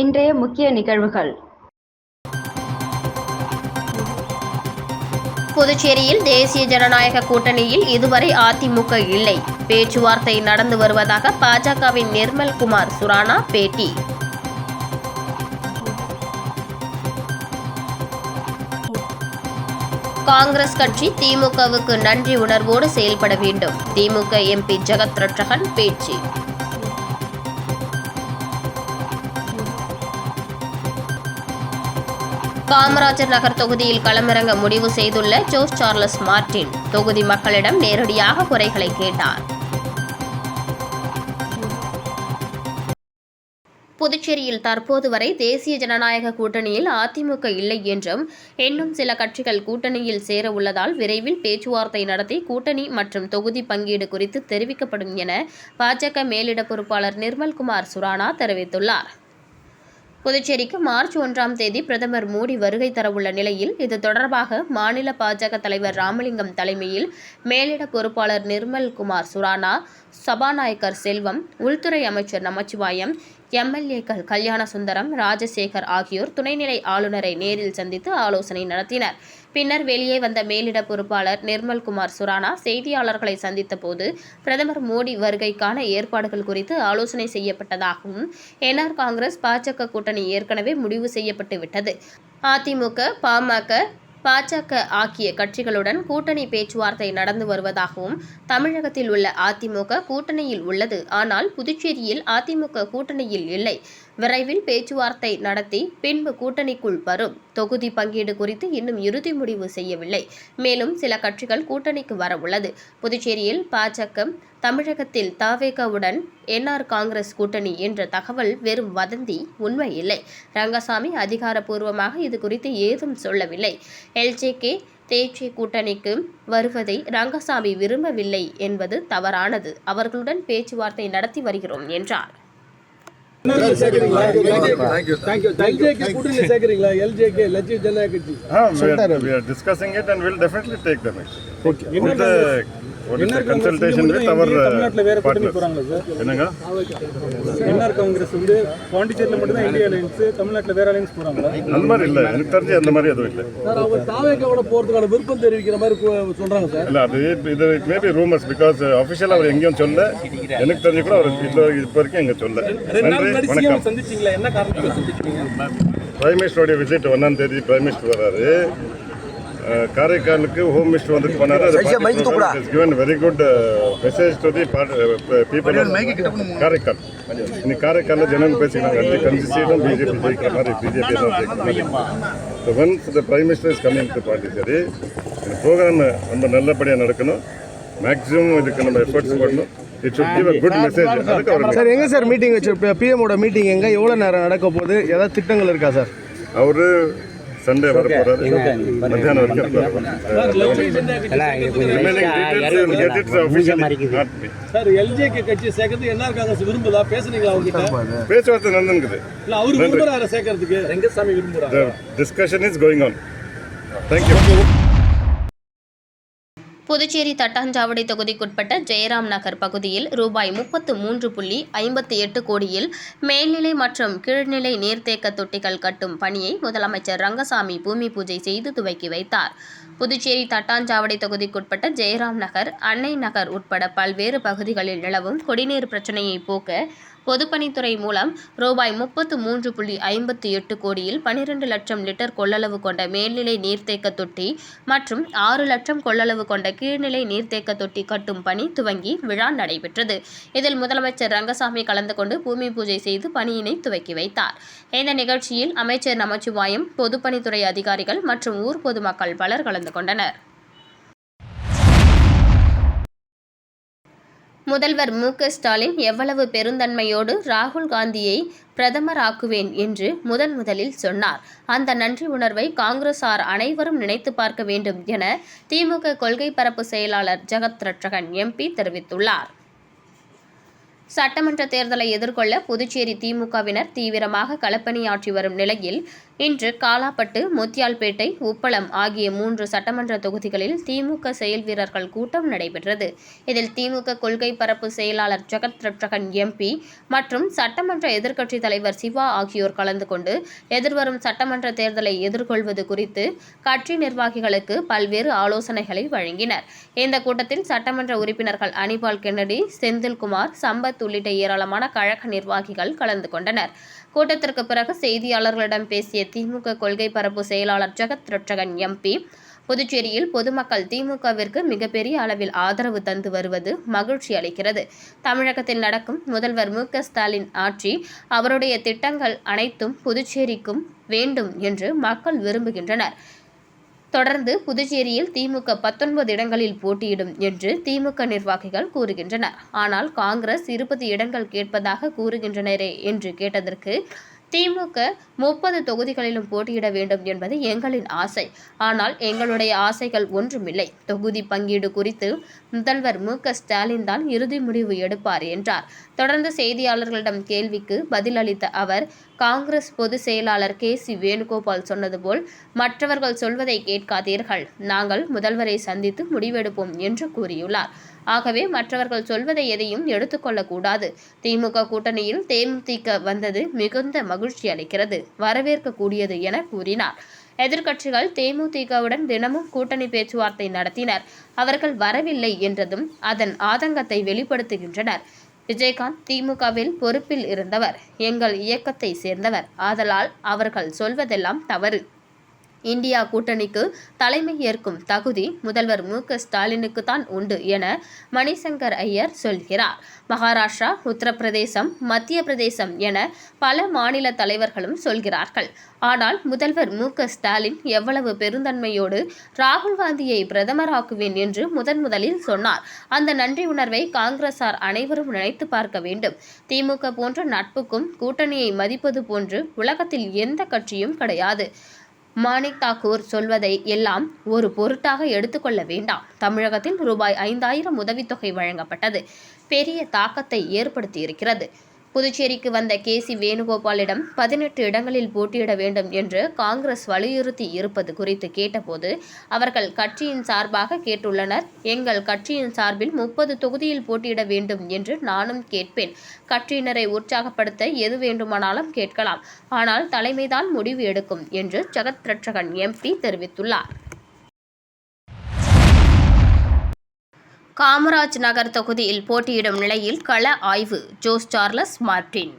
இன்றைய முக்கிய நிகழ்வுகள். புதுச்சேரியில் தேசிய ஜனநாயக கூட்டணியில் இதுவரை அதிமுக இல்லை. பேச்சுவார்த்தை நடந்து வருவதாக பாஜகவின் நிர்மல்குமார் சுரானா பேட்டி. காங்கிரஸ் கட்சி திமுகவுக்கு நன்றி உணர்வோடு செயல்பட வேண்டும். திமுக எம்பி ஜெகத் ரட்சகன் பேச்சு. காமராஜர் நகர் தொகுதியில் களமிறங்க முடிவு செய்துள்ள ஜோஸ் சார்லஸ் மார்டின் தொகுதி மக்களிடம் நேரடியாக குறைகளை கேட்டார். புதுச்சேரியில் தற்போது வரை தேசிய ஜனநாயக கூட்டணியில் அதிமுக இல்லை என்றும் இன்னும் சில கட்சிகள் கூட்டணியில் சேர உள்ளதால் விரைவில் பேச்சுவார்த்தை நடத்தி கூட்டணி மற்றும் தொகுதி பங்கீடு குறித்து தெரிவிக்கப்படும் என பாஜக மேலிட பொறுப்பாளர் நிர்மல்குமார் சுரானா தெரிவித்துள்ளார். புதுச்சேரிக்கு மார்ச் 1ஆம் தேதி பிரதமர் மோடி வருகை தரவுள்ள நிலையில் இது தொடர்பாக மாநில பாஜக தலைவர் ராமலிங்கம் தலைமையில் மேலிட பொறுப்பாளர் நிர்மல்குமார் சுரானா, சபாநாயகர் செல்வம், உள்துறை அமைச்சர் நமச்சிவாயம், எம்எல்ஏக்கள் கல்யாணசுந்தரம், ராஜசேகர் ஆகியோர் துணைநிலை ஆளுநரை நேரில் சந்தித்து ஆலோசனை நடத்தினர். பின்னர் வெளியே வந்த மேலிட பொறுப்பாளர் நிர்மல்குமார் சுரானா செய்தியாளர்களை சந்தித்த போது பிரதமர் மோடி வருகைக்கான ஏற்பாடுகள் குறித்து ஆலோசனை செய்யப்பட்டதாகவும் என்ஆர் காங்கிரஸ் பாஜக கூட்டணி ஏற்கனவே முடிவு செய்யப்பட்டு விட்டது. அதிமுக, பாஜக ஆகிய கட்சிகளுடன் கூட்டணி பேச்சுவார்த்தை நடந்து வருவதாகவும் தமிழகத்தில் உள்ள அதிமுக கூட்டணியில் உள்ளது. ஆனால் புதுச்சேரியில் அதிமுக கூட்டணியில் இல்லை. விரைவில் பேச்சுவார்த்தை நடத்தி பின்பு கூட்டணிக்குள் வரும். தொகுதி பங்கீடு குறித்து இன்னும் இறுதி முடிவு செய்யவில்லை. மேலும் சில கட்சிகள் கூட்டணிக்கு வர உள்ளது. புதுச்சேரியில் பாஜக, தமிழகத்தில் தவேகாவுடன் என்ஆர் காங்கிரஸ் கூட்டணி என்ற தகவல் வெறும் வதந்தி, உண்மை இல்லை. ரங்கசாமி அதிகாரப்பூர்வமாக இது குறித்து ஏதும் சொல்லவில்லை. எல்ஜேகே தேஜே கூட்டணிக்கு வருவதை ரங்கசாமி விரும்பவில்லை என்பது தவறானது. அவர்களுடன் பேச்சுவார்த்தை நடத்தி வருகிறோம் என்றார். consultation with our partners. என்னங்க என்ஆர் காங்கிரஸ் வந்து பாண்டிச்சேரியில மட்டும் தான் இந்தியா அலையன்ஸ், தமிழ்நாட்டுல வேற அலையன்ஸ் போறாங்களா? அந்த மாதிரி இல்ல, எனக்கு தெரிஞ்சு அந்த மாதிரி எதுவும் இல்ல சார். அவங்க தாவேகாவோட போறதுக்கான விருப்பம் தெரிவிக்கிற மாதிரி சொல்றாங்க சார். இல்ல, அது இது மேபி ரூமர்ஸ், பிகாஸ் ஆபீஷியலா அவர் எங்கேயும் சொல்ல. எனக்கு தெரிஞ்சு கூட அவர் இப்போ வரைக்கும் எங்க சொல்ல. வணக்கம். சந்திச்சீங்களா? என்ன காரணத்துக்கு சந்திச்சீங்க? பிரைம் மினிஸ்டரோட விசிட் 1ஆம் தேதி பிரைம் மினிஸ்டர் வராரு. காரைக்காலுக்கு ஹோம் மினிஸ்டர் வந்துட்டு போனாரு. given very good message to the people of Karaikal. இன்னைக்கு காரைக்காலில் ஜனங்க பேசிக்கிறாங்க, அஞ்சு கன்சிஸ்டன்ட் பிஜேபி ஜெயிக்கிற மாதிரி, பிஜேபி தான் ஜெயிக்கிற மாதிரி. So once the prime minister is coming to Pondicherry, இந்த ப்ரோக்ராம் ரொம்ப நல்லபடியாக நடக்கணும். மேக்ஸிமம் இதுக்கு நம்ம எஃபர்ட்ஸ் போடணும். It should give a good message. அதுக்கு அவர் சார் எங்கே சார் மீட்டிங் வச்சு பிஎம்மோட மீட்டிங் எங்கே, எவ்வளோ நேரம் நடக்க போகுது, ஏதாவது திட்டங்கள் இருக்கா சார்? அவர் சண்டே வர போறாரு, மத்தியானம் வரைக்கும். பேச்சுவார்த்தை நடந்துருக்குது. Discussion is going on. Thank you. Puducherry Thattanchavadi தொகுதிக்குட்பட்ட ஜெயராம் நகர் பகுதியில் ரூபாய் 33.58 கோடியில் மேல்நிலை மற்றும் கீழ்நிலை நீர்த்தேக்க தொட்டிகள் கட்டும் பணியை முதலமைச்சர் ரங்கசாமி பூமி பூஜை செய்து துவக்கி வைத்தார். புதுச்சேரி தட்டாஞ்சாவடி தொகுதிக்குட்பட்ட ஜெயராம் நகர், அன்னை நகர் உட்பட பல்வேறு பகுதிகளில் நிலவும் குடிநீர் பிரச்சினையை போக்க பொதுப்பணித்துறை மூலம் ரூபாய் 33.58 கோடியில் 12 லட்சம் லிட்டர் கொள்ளளவு கொண்ட மேல்நிலை நீர்த்தேக்க தொட்டி மற்றும் 6 லட்சம் கொள்ளளவு கொண்ட கீழ்நிலை நீர்த்தேக்க தொட்டி கட்டும் பணி துவங்கி விழா நடைபெற்றது. இதில் முதலமைச்சர் ரங்கசாமி கலந்து கொண்டு பூமி பூஜை செய்து பணியினை துவக்கி வைத்தார். இந்த நிகழ்ச்சியில் அமைச்சர் நமச்சிவாயம், பொதுப்பணித்துறை அதிகாரிகள் மற்றும் ஊர் பொதுமக்கள் பலர் கலந்து கொண்டனர். முதல்வர் மு.க. ஸ்டாலின் எவ்வளவு பெருந்தன்மையோடு ராகுல் காந்தியை பிரதமராக்குவேன் என்று முதலில் சொன்னார். அந்த நன்றி உணர்வை காங்கிரசார் அனைவரும் நினைத்து பார்க்க வேண்டும் என திமுக கொள்கை பரப்பு செயலாளர் ஜெகத் ரட்சகன் எம்பி தெரிவித்துள்ளார். சட்டமன்ற தேர்தலை எதிர்கொள்ள புதுச்சேரி திமுகவினர் தீவிரமாக களப்பணியாற்றி வரும் நிலையில் இன்று காலாப்பட்டு, முத்தியால்பேட்டை, உப்பளம் ஆகிய 3 சட்டமன்ற தொகுதிகளில் திமுக செயல் வீரர்கள் கூட்டம் நடைபெற்றது. இதில் திமுக கொள்கை பரப்பு செயலாளர் ஜெகத் ரட்சகன் எம்பி மற்றும் சட்டமன்ற எதிர்க்கட்சித் தலைவர் சிவா ஆகியோர் கலந்து கொண்டு எதிர்வரும் சட்டமன்ற தேர்தலை எதிர்கொள்வது குறித்து கட்சி நிர்வாகிகளுக்கு பல்வேறு ஆலோசனைகளை வழங்கினர். இந்த கூட்டத்தில் சட்டமன்ற உறுப்பினர்கள் அனிபால் கென்னடி, செந்தில்குமார், சம்பத் உள்ளிட்ட ஏராளமான கழக நிர்வாகிகள் கலந்து கொண்டனர். கூட்டத்திற்கு பிறகு செய்தியாளர்களிடம் பேசிய திமுக கொள்கை பரப்பு செயலாளர் ஜெகத் ரட்சகன் எம்பி, புதுச்சேரியில் பொதுமக்கள் திமுகவிற்கு மிகப்பெரிய அளவில் ஆதரவு தந்து வருவது மகிழ்ச்சி அளிக்கிறது. தமிழகத்தில் நடக்கும் முதல்வர் மு.க.ஸ்டாலின் ஆட்சி, அவருடைய திட்டங்கள் அனைத்தும் புதுச்சேரிக்கும் வேண்டும் என்று மக்கள் விரும்புகின்றனர். தொடர்ந்து புதுச்சேரியில் திமுக 19 இடங்களில் போட்டியிடும் என்று திமுக நிர்வாகிகள் கூறுகின்றனர். ஆனால் காங்கிரஸ் 20 இடங்கள் கேட்பதாக கூறுகின்றனரே என்று கேட்டதற்கு, திமுக 30 தொகுதிகளிலும் போட்டியிட வேண்டும் என்பது எங்களின் ஆசை. ஆனால் எங்களுடைய ஆசைகள் ஒன்றுமில்லை. தொகுதி பங்கீடு குறித்து முதல்வர் மு.க.ஸ்டாலின் தான் இறுதி முடிவு எடுப்பார் என்றார். தொடர்ந்து செய்தியாளர்களிடம் கேள்விக்கு பதிலளித்த அவர், காங்கிரஸ் பொதுச் செயலாளர் கே.சி. வேணுகோபால் சொன்னது போல் மற்றவர்கள் சொல்வதை கேட்காதீர்கள், நாங்கள் முதல்வரை சந்தித்து முடிவெடுப்போம் என்று கூறியுள்ளார். ஆகவே மற்றவர்கள் சொல்வதை எதையும் எடுத்துக்கொள்ளக்கூடாது. திமுக கூட்டணியில் தேமுதிக வந்தது மிகுந்த மகிழ்ச்சி அளிக்கிறது, வரவேற்கக்கூடியது என கூறினார். எதிர்க்கட்சிகள் தேமுதிகவுடன் தினமும் கூட்டணி பேச்சுவார்த்தை நடத்தினர். அவர்கள் வரவில்லை என்றதும் அதன் ஆதங்கத்தை வெளிப்படுத்துகின்றனர். விஜயகாந்த் திமுகவில் பொறுப்பில் இருந்தவர், எங்கள் இயக்கத்தை சேர்ந்தவர். ஆதலால் அவர்கள் சொல்வதெல்லாம் தவறு. இந்தியா கூட்டணிக்கு தலைமை ஏற்கும் தகுதி முதல்வர் மு.க.ஸ்டாலினுக்கு தான் உண்டு என மணிசங்கர் ஐயர் சொல்கிறார். மகாராஷ்டிரா, உத்தரப்பிரதேசம், மத்திய பிரதேசம் என பல மாநில தலைவர்களும் சொல்கிறார்கள். ஆனால் முதல்வர் மு.க.ஸ்டாலின் எவ்வளவு பெருந்தன்மையோடு ராகுல் காந்தியை பிரதமராக்குவேன் என்று முதலில் சொன்னார். அந்த நன்றி உணர்வை காங்கிரசார் அனைவரும் நினைத்து பார்க்க வேண்டும். திமுக போன்ற நட்புக்கும் கூட்டணியை மதிப்பது போன்று உலகத்தில் எந்த கட்சியும் கிடையாது. மாணிக் தாக்கூர் சொல்வதை எல்லாம் ஒரு பொருட்டாக எடுத்துக்கொள்ள வேண்டாம். தமிழகத்தில் ரூபாய் 5000 உதவித்தொகை வழங்கப்பட்டது பெரிய தாக்கத்தை ஏற்படுத்தியிருக்கிறது. புதுச்சேரிக்கு வந்த கே.சி. வேணுகோபாலிடம் 18 இடங்களில் போட்டியிட வேண்டும் என்று காங்கிரஸ் வலியுறுத்தி இருப்பது குறித்து கேட்டபோது, அவர்கள் கட்சியின் சார்பாக கேட்டுள்ளனர். எங்கள் கட்சியின் சார்பில் 30 தொகுதியில் போட்டியிட வேண்டும் என்று நானும் கேட்பேன். கட்சியினரை உற்சாகப்படுத்த எது வேண்டுமானாலும் கேட்கலாம். ஆனால் தலைமைதான் முடிவு எடுக்கும் என்று ஜெகத் ரட்சகன் எம்பி தெரிவித்துள்ளார். காமராஜ் நகர் தொகுதியில் போட்டியிடும் நிலையில் கள ஆய்வு ஜோஸ் சார்லஸ் மார்டின்.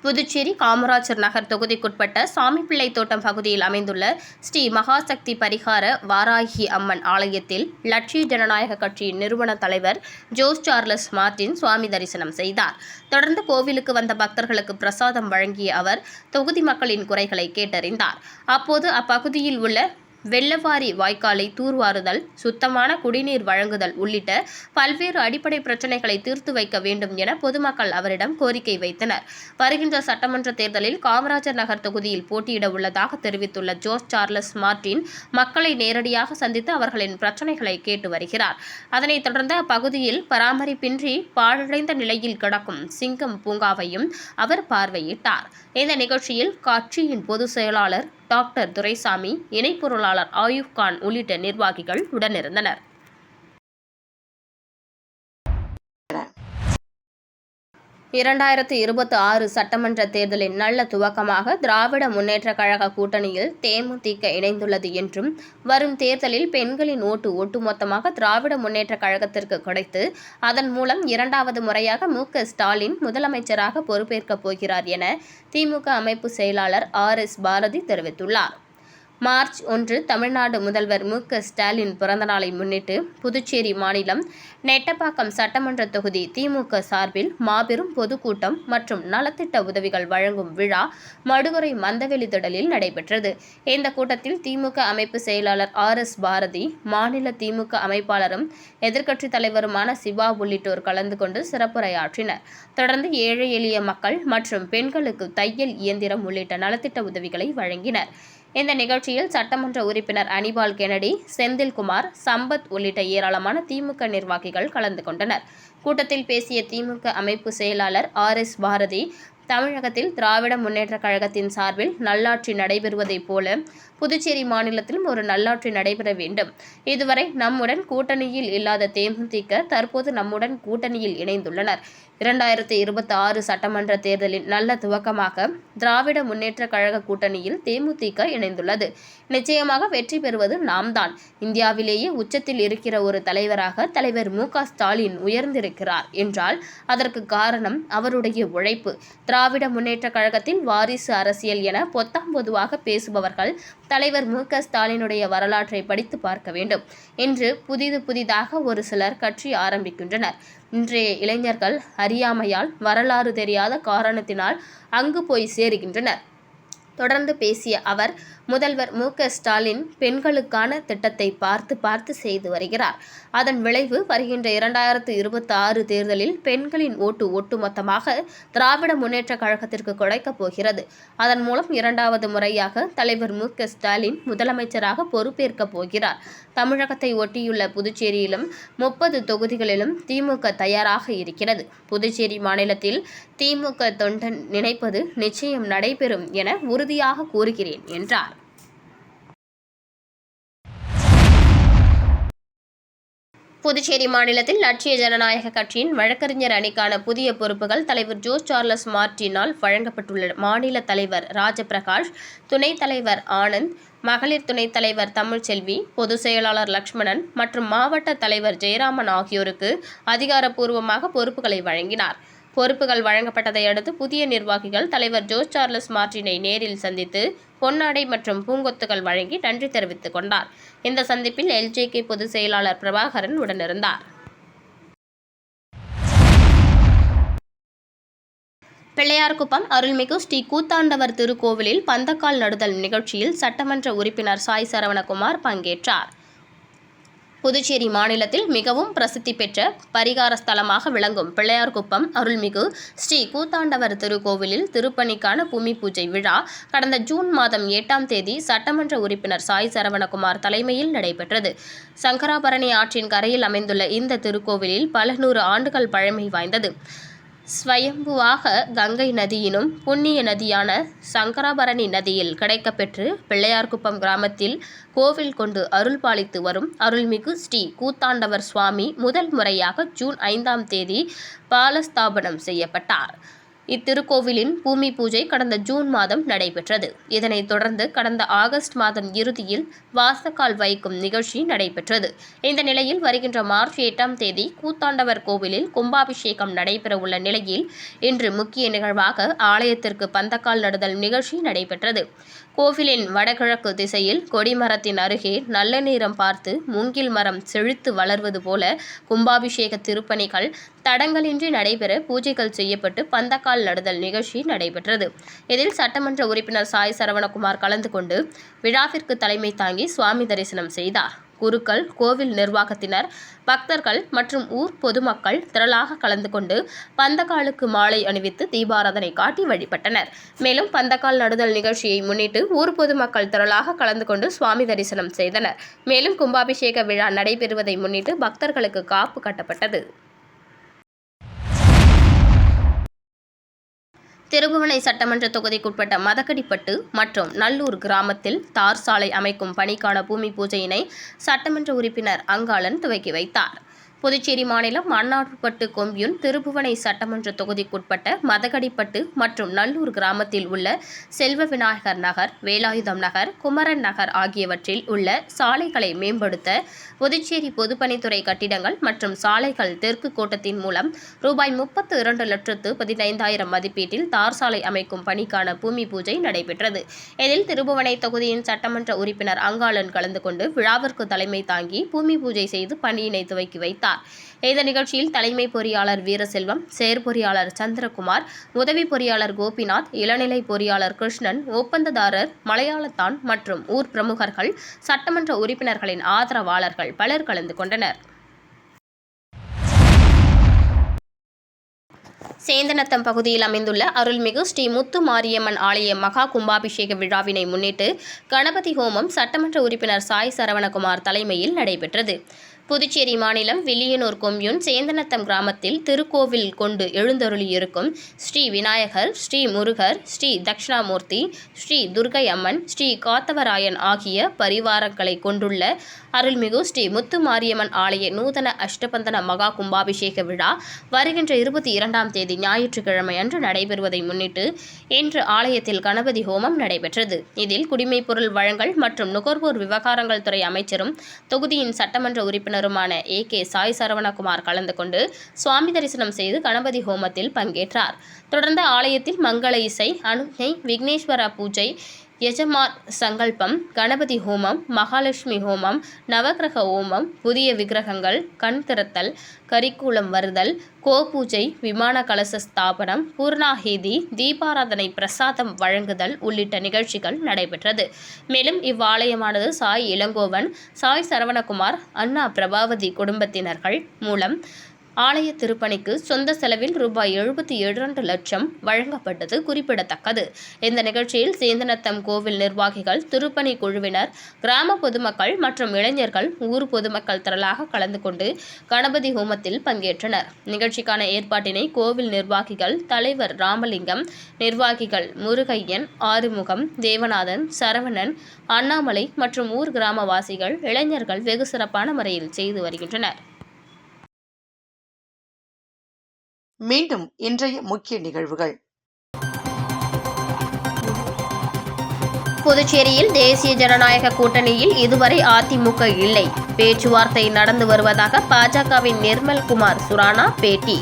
புதுச்சேரி காமராஜர் நகர் தொகுதிக்குட்பட்ட சாமிப்பிள்ளை தோட்டம் பகுதியில் அமைந்துள்ள ஸ்ரீ மகாசக்தி பரிகார வாராகி அம்மன் ஆலயத்தில் லட்சிய ஜனநாயக கட்சியின் நிறுவன தலைவர் ஜோஸ் சார்லஸ் மார்டின் சுவாமி தரிசனம் செய்தார். தொடர்ந்து கோவிலுக்கு வந்த பக்தர்களுக்கு பிரசாதம் வழங்கிய அவர் தொகுதி மக்களின் குறைகளை கேட்டறிந்தார். அப்போது அப்பகுதியில் உள்ள வெள்ளவாரி வாய்க்காலை தூர்வாருதல், சுத்தமான குடிநீர் வழங்குதல் உள்ளிட்ட பல்வேறு அடிப்படை பிரச்சினைகளை தீர்த்து வைக்க வேண்டும் என பொதுமக்கள் அவரிடம் கோரிக்கை வைத்தனர். வருகின்ற சட்டமன்ற தேர்தலில் காமராஜர் நகர் தொகுதியில் போட்டியிட உள்ளதாக தெரிவித்துள்ள ஜோஸ் சார்லஸ் மார்டின் மக்களை நேரடியாக சந்தித்து அவர்களின் பிரச்சினைகளை கேட்டு வருகிறார். அதனைத் தொடர்ந்து அப்பகுதியில் பராமரிப்பின்றி பாழடைந்த நிலையில் கிடக்கும் சிங்கம் பூங்காவையும் அவர் பார்வையிட்டார். இந்த நிகழ்ச்சியில் கட்சியின் பொதுச் செயலாளர் டாக்டர் துரைசாமி, இணை பொருளாளர் ஆயூப் கான் உள்ளிட்ட நிர்வாகிகள் உடனிருந்தனர். (2026) சட்டமன்ற தேர்தலின் நல்ல துவக்கமாக திராவிட முன்னேற்றக் கழக கூட்டணியில் தேமுதிக இணைந்துள்ளது என்றும், வரும் தேர்தலில் பெண்களின் ஓட்டு ஒட்டுமொத்தமாக திராவிட முன்னேற்றக் கழகத்திற்கு கிடைத்து அதன் மூலம் 2வது முறையாக மு.க.ஸ்டாலின் முதலமைச்சராக பொறுப்பேற்கப் போகிறார் என திமுக அமைப்பு செயலாளர் ஆர்.எஸ். பாரதி தெரிவித்துள்ளார். மார்ச் 1 தமிழ்நாடு முதல்வர் மு.க.ஸ்டாலின் பிறந்தநாளை முன்னிட்டு புதுச்சேரி மாநிலம் நெட்டப்பாக்கம் சட்டமன்ற தொகுதி திமுக சார்பில் மாபெரும் பொதுக்கூட்டம் மற்றும் நலத்திட்ட உதவிகள் வழங்கும் விழா மடுகுறை மந்தவெளி திடலில் நடைபெற்றது. இந்த கூட்டத்தில் திமுக அமைப்பு செயலாளர் ஆர்.எஸ். பாரதி, மாநில திமுக அமைப்பாளரும் எதிர்க்கட்சித் தலைவருமான சிவா உள்ளிட்டோர் கலந்து கொண்டு சிறப்புரையாற்றினர். தொடர்ந்து ஏழை எளிய மக்கள் மற்றும் பெண்களுக்கு தையல் இயந்திரம் உள்ளிட்ட நலத்திட்ட உதவிகளை வழங்கினர். இந்த நிகழ்ச்சியில் சட்டமன்ற உறுப்பினர் அனிபால் கென்னடி, செந்தில்குமார், சம்பத் உள்ளிட்ட ஏராளமான திமுக நிர்வாகிகள் கலந்து கொண்டனர். கூட்டத்தில் பேசிய திமுக அமைப்பு செயலாளர் RS பாரதி, தமிழகத்தில் திராவிட முன்னேற்றக் கழகத்தின் சார்பில் நல்லாட்சி நடைபெறுவதைப் போல புதுச்சேரி மாநிலத்திலும் ஒரு நல்லாட்சி நடைபெற வேண்டும். இதுவரை நம்முடன் கூட்டணியில் இல்லாத தேமுதிக தற்போது நம்முடன் கூட்டணியில் இணைந்துள்ளனர். 2026 சட்டமன்ற தேர்தலின் நல்ல துவக்கமாக திராவிட முன்னேற்றக் கழக கூட்டணியில் தேமுதிக இணைந்துள்ளது. நிச்சயமாக வெற்றி பெறுவது நாம்தான். இந்தியாவிலேயே உச்சத்தில் இருக்கிற ஒரு தலைவராக தலைவர் மு.க.ஸ்டாலின் உயர்ந்திருக்கிறார் என்றால் அதற்கு காரணம் அவருடைய உழைப்பு. திராவிட முன்னேற்றக் கழகத்தில் வாரிசு அரசியல் என பொத்தாம் பொதுவாக பேசுபவர்கள் தலைவர் மு.க.ஸ்டாலினுடைய வரலாற்றை படித்து பார்க்க வேண்டும். இன்று புதிதாக ஒரு சிலர் கட்சி ஆரம்பிக்கின்றனர். இன்றைய இளைஞர்கள் அறியாமையால், வரலாறு தெரியாத காரணத்தினால் அங்கு போய் சேருகின்றனர். தொடர்ந்து பேசிய அவர், முதல்வர் மு.க.ஸ்டாலின் பெண்களுக்கான திட்டத்தை பார்த்து செய்து வருகிறார். அதன் விளைவு வருகின்ற 2026 தேர்தலில் பெண்களின் ஓட்டு ஒட்டுமொத்தமாக திராவிட முன்னேற்றக் கழகத்திற்கு கிடைக்கப் போகிறது. அதன் மூலம் 2வது முறையாக தலைவர் மு.க.ஸ்டாலின் முதலமைச்சராக பொறுப்பேற்கப் போகிறார். தமிழகத்தை ஒட்டியுள்ள புதுச்சேரியிலும் 30 தொகுதிகளிலும் திமுக தயாராக இருக்கிறது. புதுச்சேரி மாநிலத்தில் திமுக தொண்டன் நினைப்பது நிச்சயம் நடைபெறும் என உறுதியாக கூறுகிறேன் என்றார். புதுச்சேரி மாநிலத்தில் லட்சிய ஜனநாயக கட்சியின் வழக்கறிஞர் அணிக்கான புதிய பொறுப்புகள் தலைவர் ஜோஸ் சார்லஸ் மார்டினால் வழங்கப்பட்டுள்ள மாநில தலைவர் ராஜபிரகாஷ், துணைத் தலைவர் ஆனந்த், மகளிர் துணைத் தலைவர் தமிழ்ச்செல்வி, பொதுச் செயலாளர் லட்சுமணன் மற்றும் மாவட்ட தலைவர் ஜெயராமன் ஆகியோருக்கு அதிகாரப்பூர்வமாக பொறுப்புகளை வழங்கினார். பொறுப்புகள் வழங்கப்பட்டதை அடுத்து புதிய நிர்வாகிகள் தலைவர் ஜோஸ் சார்லஸ் மார்டினை நேரில் சந்தித்து பொன்னாடை மற்றும் பூங்கொத்துகள் வழங்கி நன்றி தெரிவித்துக் கொண்டார். இந்த சந்திப்பில் LJK பொதுச் செயலாளர் பிரபாகரன் உடனிருந்தார். பிள்ளையார்குப்பம் அருள்மிகு ஸ்ரீ கூத்தாண்டவர் திருக்கோவிலில் பந்தக்கால் நடுதல் நிகழ்ச்சியில் சட்டமன்ற உறுப்பினர் சாய் சரவணகுமார் பங்கேற்றார். புதுச்சேரி மாநிலத்தில் மிகவும் பிரசித்தி பெற்ற பரிகார ஸ்தலமாக விளங்கும் பிள்ளையார்குப்பம் அருள்மிகு ஸ்ரீ கூத்தாண்டவர் திருக்கோவிலில் திருப்பணிக்கான பூமி பூஜை விழா கடந்த ஜூன் மாதம் 8ஆம் தேதி சட்டமன்ற உறுப்பினர் சாய் சரவணகுமார் தலைமையில் நடைபெற்றது. சங்கராபரணி ஆற்றின் கரையில் அமைந்துள்ள இந்த திருக்கோவிலில் பல 100 ஆண்டுகள் பழமை வாய்ந்தது. ஸ்வயம்புவாக கங்கை நதியினும் புண்ணிய நதியான சங்கராபரணி நதியில் கிடைக்கப்பெற்று பிள்ளையார்குப்பம் கிராமத்தில் கோவில் கொண்டு அருள் பாலித்து வரும் அருள்மிகு ஸ்ரீ கூத்தாண்டவர் சுவாமி முதல் முறையாக ஜூன் 5ஆம் தேதி பாலஸ்தாபனம் செய்யப்பட்டார். இத்திருக்கோவிலின் பூமி பூஜை கடந்த ஜூன் மாதம் நடைபெற்றது. இதனைத் தொடர்ந்து கடந்த ஆகஸ்ட் மாதம் இறுதியில் வாசக்கால் வைக்கும் நிகழ்ச்சி நடைபெற்றது. இந்த நிலையில் வருகின்ற மார்ச் 8ஆம் தேதி கூத்தாண்டவர் கோவிலில் கும்பாபிஷேகம் நடைபெறவுள்ள நிலையில் இன்று முக்கிய நிகழ்வாக ஆலயத்திற்கு பந்தக்கால் நடுதல் நிகழ்ச்சி நடைபெற்றது. கோவிலின் வடகிழக்கு திசையில் கொடிமரத்தின் அருகே நல்ல நேரம் பார்த்து மூங்கில் மரம் செழித்து வளர்வது போல கும்பாபிஷேக திருப்பணிகள் தடங்கலின்றி நடைபெற பூஜைகள் செய்யப்பட்டு பந்தக்கால் நடுதல் நிகழ்ச்சி நடைபெற்றது. இதில் சட்டமன்ற உறுப்பினர் சாய் சரவணகுமார் கலந்து கொண்டு விழாவிற்கு தலைமை தாங்கி சுவாமி தரிசனம் செய்தார். குருக்கள், கோவில் நிர்வாகத்தினர், பக்தர்கள் மற்றும் ஊர் பொதுமக்கள் திரளாக கலந்து கொண்டு பந்தக்காலுக்கு மாலை அணிவித்து தீபாராதனை காட்டி வழிபட்டனர். மேலும் பந்தக்கால் நடுதல் நிகழ்ச்சியை முன்னிட்டு ஊர் பொதுமக்கள் திரளாக கலந்து கொண்டு சுவாமி தரிசனம் செய்தனர். மேலும் கும்பாபிஷேக விழா நடைபெறுவதை முன்னிட்டு பக்தர்களுக்கு காப்பு கட்டப்பட்டது. திருபுவனை சட்டமன்ற தொகுதிக்குட்பட்ட மதக்கடிப்பட்டு மற்றும் நல்லூர் கிராமத்தில் தார் சாலை அமைக்கும் பணிக்கான பூமி பூஜையினை சட்டமன்ற உறுப்பினர் அங்காளன் துவக்கி வைத்தார். புதுச்சேரி மாநிலம் மன்னார்பட்டு கொம்யூன் திருபுவனை சட்டமன்ற தொகுதிக்குட்பட்ட மதகடிப்பட்டு மற்றும் நல்லூர் கிராமத்தில் உள்ள செல்வ விநாயகர் நகர், வேலாயுதம் நகர், குமரன் நகர் ஆகியவற்றில் உள்ள சாலைகளை மேம்படுத்த புதுச்சேரி பொதுப்பணித்துறை கட்டிடங்கள் மற்றும் சாலைகள் தெற்கு கோட்டத்தின் மூலம் ரூபாய் 32,15,000 மதிப்பீட்டில் தார் சாலை அமைக்கும் பணிக்கான பூமி பூஜை நடைபெற்றது. இதில் திருபுவனை தொகுதியின் சட்டமன்ற உறுப்பினர் அங்காளன் கலந்து கொண்டு விழாவிற்கு தலைமை தாங்கி பூமி பூஜை செய்து பணியினை துவக்கி வைத்தார். இந்த நிகழ்ச்சியில் தலைமை பொறியாளர் வீரசெல்வம், செயற்பொறியாளர் சந்திரகுமார், உதவி பொறியாளர் கோபிநாத், இளநிலை பொறியாளர் கிருஷ்ணன், ஒப்பந்ததாரர் மலையாளத்தான் மற்றும் ஊர் பிரமுகர்கள், சட்டமன்ற உறுப்பினர்களின் ஆதரவாளர்கள் பலர் கலந்து கொண்டனர். சேந்தநத்தம் பகுதியில் அமைந்துள்ள அருள்மிகு ஸ்ரீ முத்து மாரியம்மன் ஆலய மகா கும்பாபிஷேக விழாவினை முன்னிட்டு கணபதி ஹோமம் சட்டமன்ற உறுப்பினர் சாய் சரவணகுமார் தலைமையில் நடைபெற்றது. புதுச்சேரி மாநிலம் வில்லியனூர் கொம்யூன் சேந்தநத்தம் கிராமத்தில் திருக்கோவில் கொண்டு எழுந்தருளியிருக்கும் ஸ்ரீ விநாயகர், ஸ்ரீ முருகர், ஸ்ரீ தட்சிணாமூர்த்தி, ஸ்ரீ துர்க்கை அம்மன், ஸ்ரீ காத்தவராயன் ஆகிய பரிவாரங்களை கொண்டுள்ள அருள்மிகு ஸ்ரீ முத்து மாரியம்மன் ஆலய நூதன அஷ்டபந்தன மகா கும்பாபிஷேக விழா வருகின்ற 22ஆம் தேதி ஞாயிற்றுக்கிழமை அன்று நடைபெறுவதை முன்னிட்டு இன்று ஆலயத்தில் கணபதி ஹோமம் நடைபெற்றது. இதில் குடிமைப்பொருள் வழங்கல் மற்றும் நுகர்வோர் விவகாரங்கள் துறை அமைச்சரும் தொகுதியின் சட்டமன்ற உறுப்பினருமான AK சாய் சரவணகுமார் கலந்து கொண்டு சுவாமி தரிசனம் செய்து கணபதி ஹோமத்தில் பங்கேற்றார். தொடர்ந்து ஆலயத்தில் மங்கள இசை, அனுஞை, விக்னேஸ்வர பூஜை, யஜமார் சங்கல்பம், கணபதி ஹோமம், மகாலட்சுமி ஹோமம், நவக்கிரக ஹோமம், புதிய விக்கிரகங்கள், கண் திறத்தல், கரிக்கூலம் வருதல், கோபூஜை, விமான கலச ஸ்தாபனம், பூர்ணாஹேதி, தீபாராதனை, பிரசாதம் வழங்குதல் உள்ளிட்ட நிகழ்ச்சிகள் நடைபெற்றது. மேலும் இவ்வாலயமானது சாய் இளங்கோவன், சாய் சரவணகுமார், அண்ணா பிரபாவதி குடும்பத்தினர்கள் மூலம் ஆலய திருப்பணிக்கு சொந்த செலவில் ரூபாய் 72 லட்சம் வழங்கப்பட்டது குறிப்பிடத்தக்கது. இந்த நிகழ்ச்சியில் சேந்தநத்தம் கோவில் நிர்வாகிகள், திருப்பணி குழுவினர், கிராம பொதுமக்கள் மற்றும் இளைஞர்கள், ஊர் பொதுமக்கள் திரளாக கலந்து கொண்டு கணபதி ஹோமத்தில் பங்கேற்றனர். நிகழ்ச்சிக்கான ஏற்பாட்டினை கோவில் நிர்வாகிகள், தலைவர் ராமலிங்கம், நிர்வாகிகள் முருகையன், ஆறுமுகம், தேவநாதன், சரவணன், அண்ணாமலை மற்றும் ஊர் கிராமவாசிகள், இளைஞர்கள் வெகு சிறப்பான முறையில் செய்து வருகின்றனர். மீண்டும் இன்றைய முக்கிய நிகழ்வுகள். புதுச்சேரியில் தேசிய ஜனநாயக கூட்டணியில் இதுவரை அதிமுக இல்லை. பேச்சுவார்த்தை நடந்து வருவதாக பாஜகவின் நிர்மல் குமார் சுரானா பேட்டி.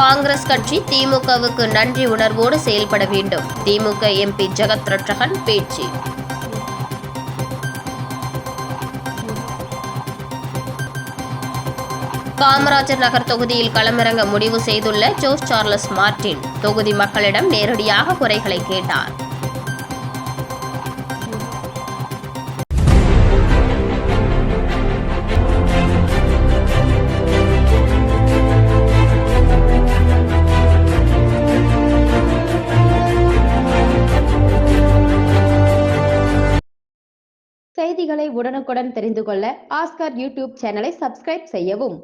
காங்கிரஸ் கட்சி திமுகவுக்கு நன்றி உணர்வோடு செயல்பட வேண்டும். திமுக MP ஜெகத் ரட்சகன் பேச்சு. காமராஜர் நகர் தொகுதியில் களமிறங்க முடிவு செய்துள்ள ஜோஸ் சார்லஸ் மார்டின் தொகுதி மக்களிடம் நேரடியாக குறைகளை கேட்டார். செய்திகளை உடனுக்குடன் தெரிந்து கொள்ள ஆஸ்கார் யூடியூப் சேனலை சப்ஸ்கிரைப் செய்யவும்.